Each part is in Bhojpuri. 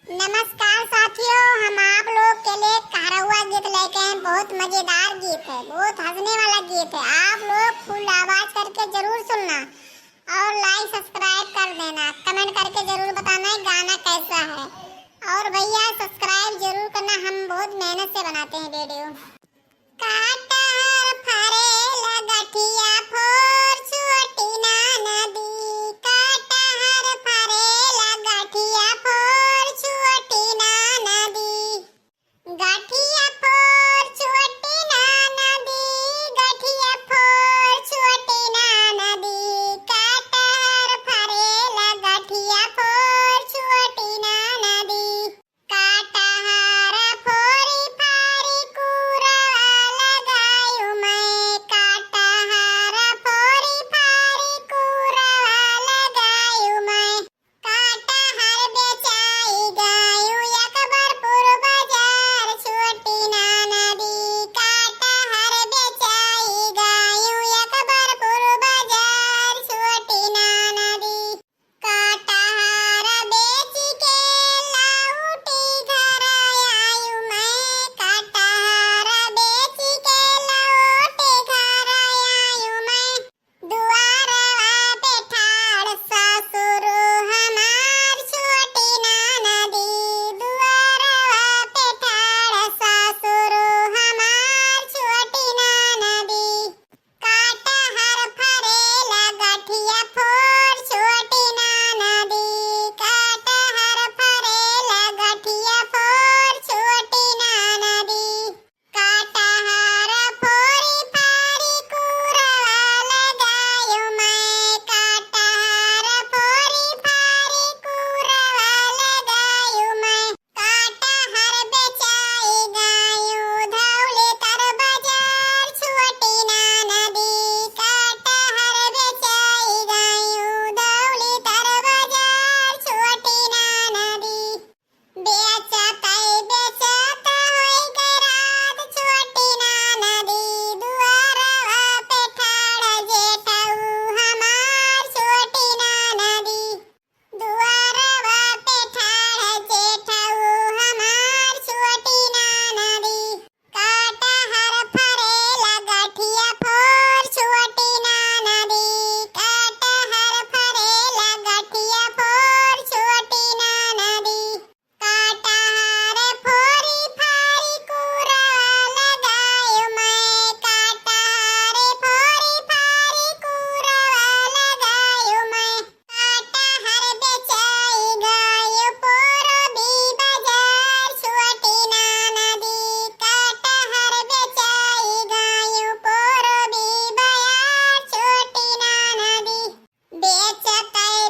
नमस्कार साथियों, हम आप लोग के लिए कारवा गीत लेके हैं। बहुत मजेदार गीत है, बहुत हंसने वाला गीत है। आप लोग फुल आवाज करके जरूर सुनना और लाइक सब्सक्राइब कर देना। कमेंट करके जरूर बताना है गाना कैसा है। और भैया सब्सक्राइब जरूर करना, हम बहुत मेहनत से बनाते हैं वीडियो। काटहर फरेला गठिया फोर छोटी ना नदी, काटहर फरेला गठिया फोर छोटी ना नदी, गठिया फोर छोटी ना नदी, गठिया फोर छोटी ना नदी, काटहर फरेला गठिया फोर छोटी ना नदी, काटहर फोरी फारी कुरवा लगायु मैं, काटहर फोरी फारी कुरवा लगायु मैं, काटहर बेचाई गायु अकबरपुर बाजार छोटी ना नदी, काटहर बेचाई गायु अकबरपुर बाजार छोटी ना नदी, काटहर बेच के लौटी घर आयु मैं, काटहर बेच के लौटी घर आयु मैं, दुआरवा पे ठाड़ ससुर हमार छोटी ना नदी, दुआरवा पे ठाड़ ससुर हमार छोटी ना नदी, काटहर फरेला गठिया फोर छोटी ना नदी, काटहर फरेला गठिया फोर छोटी ना नदी, काटहर फोरी फारी कुरवा लगायु मैं, काटहर फोरी फारी कुरवा लगायु मैं, काटहर बेचाई गायु धौली तर बाजार छोटी ना नदी, काटहर बेचाई गायु धौली तर बाजार छोटी ना नदी, बेचत होई गई रात छोटी ना नदी, दुआरवा पे ठाड़ जेठऊ हमार छोटी ना नदी, दुआरवा पे ठाड़ जेठऊ हमार छोटी ना नदी, काटहर फरेला गठिया फोर छोटी ना नदी, काटहर फरेला गठिया फोर छोटी ना नदी, काटहर फोरी फारी कुरवा लगायु मैं, काटहर फोरी फारी कुरवा लगायु मैं, काटहर बेचाई गायु पोरबी बाजार छोटी ना नदी, काटहर बेचाई गायु पोरबी बाजार छोटी ना नदी, बेचत होई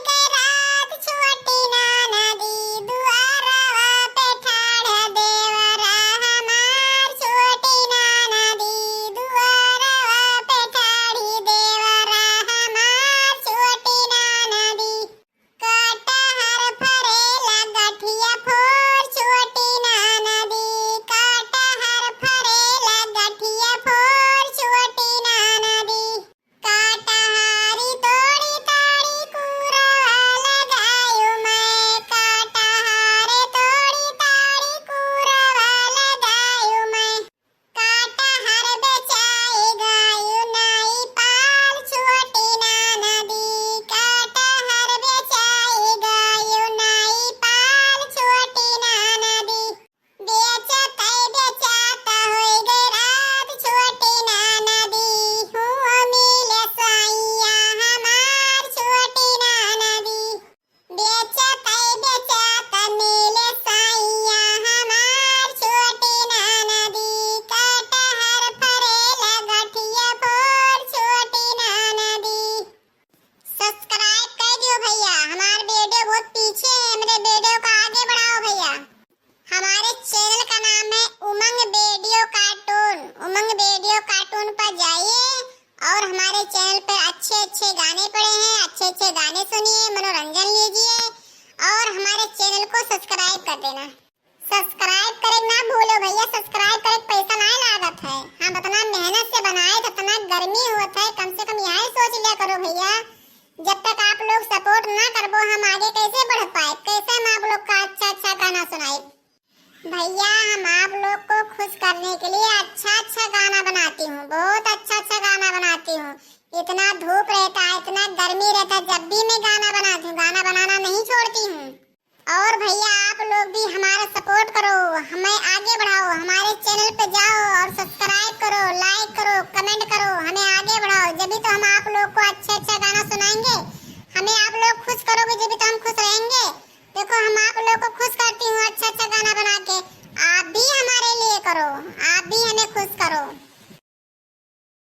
गई रात छोटी ना नदी, दुआरवा पे ठाड़ देवरा हमार छोटी ना नदी, दुआरवा पे ठाड़ी देवरा हमार छोटी ना नदी, काटहर फरेला गठिया फोर छोटी ना नदी, काटहर फरेला गठिया फोर छोटी ना नदी, काटहरी तोड़ी ताड़ी कुरवा लगायु मैं, काटहर तोड़ी ताड़ी कुरवा लगायु मैं, काटहर बेचाई गायु नाई पाल छोटी ना नदी, काटहर बेचाई गायु नाई पाल छोटी ना नदी, बेचत होई गई रात छोटी ना नदी, हुआ मिले साइया हमार छोटी ना नदी, बेचत मिले साइया हमार छोटी ना नदी, काटहर फरेला गठिया फोर छोटी ना नदी। सब्सक्राइब कर दियो भैया, हमारे वीडियो बहुत पीछे है, मेरे वीडियो को आगे बढ़ाओ भैया। हमारे चैनल का नाम है उमंग वीडियो कार्टून। उमंग वीडियो कार्टून पर जाइए और हमारे चैनल पर अच्छे अच्छे गाने पड़े हैं, अच्छे अच्छे गाने सुनिए, मनोरंजन लीजिए और हमारे चैनल को सब्सक्राइब कर देना। सब्सक्राइब करे ना भूलो भैया, सब्सक्राइब करे पैसा नहीं लागत है। हम इतना मेहनत से बनाए तो इतना गर्मी होता है, कम से कम यही सोच लिया करो भैया। जब तक आप लोग सपोर्ट ना करबो हम आगे कैसे बढ़ पाए, कैसे करने के लिए अच्छा अच्छा गाना बनाती हूँ, बहुत अच्छा अच्छा गाना बनाती हूँ। इतना धूप रहता है, इतना गर्मी रहता है, जब भी मैं गाना बनाती हूँ, गाना बनाना नहीं छोड़ती हूँ। और भैया आप लोग भी हमारा सपोर्ट करो, हमें